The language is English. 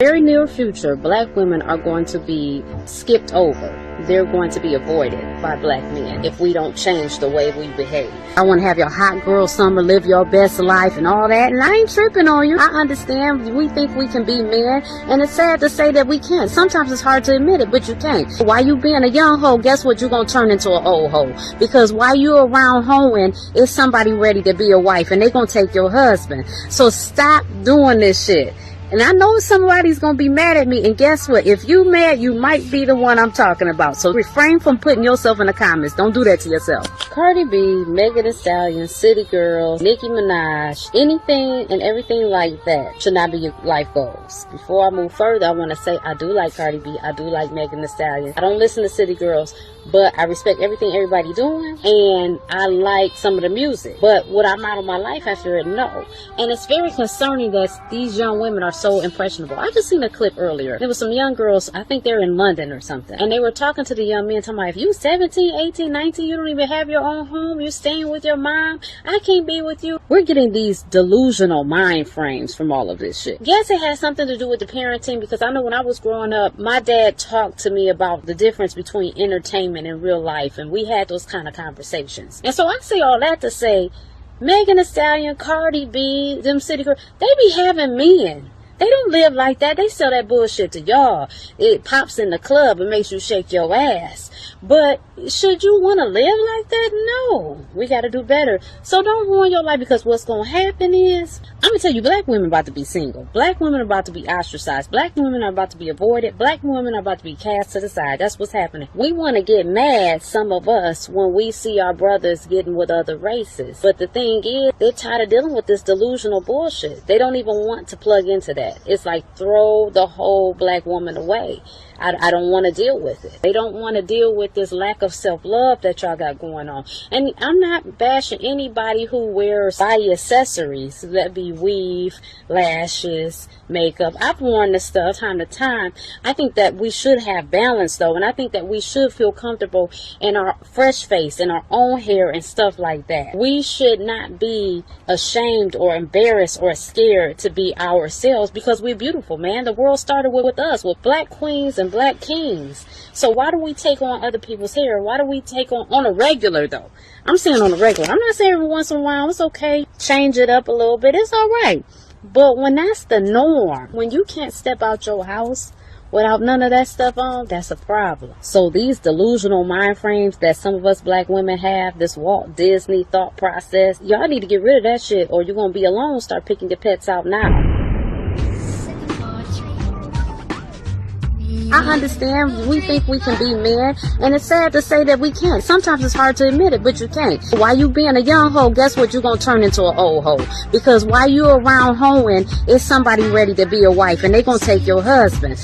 Very near future, black women are going to be skipped over. They're going to be avoided by black men if we don't change the way we behave. I want to have your hot girl summer, live your best life and all that, and I ain't tripping on you. I understand we think we can be men, and it's sad to say that we can't. Sometimes it's hard to admit it, but you can't. While you being a young hoe, guess what? You're going to turn into an old hoe. Because while you're around hoeing, it's somebody ready to be a wife, and they're going to take your husband. So stop doing this shit. And I know somebody's going to be mad at me. And guess what? If you mad, you might be the one I'm talking about. So refrain from putting yourself in the comments. Don't do that to yourself. Cardi B, Megan Thee Stallion, City Girls, Nicki Minaj, anything and everything like that should not be your life goals. Before I move further, I want to say I do like Cardi B. I do like Megan Thee Stallion. I don't listen to City Girls, but I respect everything everybody doing. And I like some of the music. But would I model my life after it? No. And it's very concerning that these young women are so impressionable. I just seen a clip earlier. There was some young girls, I think they're in London or something, and they were talking to the young men, talking about, if you 17, 18, 19, you don't even have your own home, you're staying with your mom, I can't be with you. We're getting these delusional mind frames from all of this shit. Yes, it has something to do with the parenting, because I know when I was growing up, my dad talked to me about the difference between entertainment and real life, and we had those kind of conversations. And so I say all that to say, Megan Thee Stallion, Cardi B, them City Girls, they be having men. They don't live like that. They sell that bullshit to y'all. It pops in the club and makes you shake your ass. But should you want to live like that? No. We got to do better. So don't ruin your life, because what's going to happen is, I'm going to tell you, black women are about to be single. Black women are about to be ostracized. Black women are about to be avoided. Black women are about to be cast to the side. That's what's happening. We want to get mad, some of us, when we see our brothers getting with other races. But the thing is, they're tired of dealing with this delusional bullshit. They don't even want to plug into that. It's like, throw the whole black woman away. I don't want to deal with it. They don't want to deal with this lack of self-love that y'all got going on. And I'm not bashing anybody who wears body accessories, that be weave, lashes, makeup. I've worn this stuff time to time. I think that we should have balance, though, and I think that we should feel comfortable in our fresh face, in our own hair and stuff like that. We should not be ashamed or embarrassed or scared to be ourselves, because we're beautiful, man. The world started with us, with black queens and black kings. So why do we take on other people's hair? Why do we take on a regular, though? I'm saying on a regular. I'm not saying every once in a while. It's okay. Change it up a little bit. It's all right. But when that's the norm, when you can't step out your house without none of that stuff on, that's a problem. So these delusional mind frames that some of us black women have, this Walt Disney thought process, y'all need to get rid of that shit, or you're going to be alone. Start picking your pets out now. I understand we think we can be men, and it's sad to say that we can't. Sometimes it's hard to admit it, but you can't. While you being a young hoe, guess what? You're going to turn into an old hoe. Because while you're around hoeing, it's somebody ready to be a wife, and they're going to take your husband.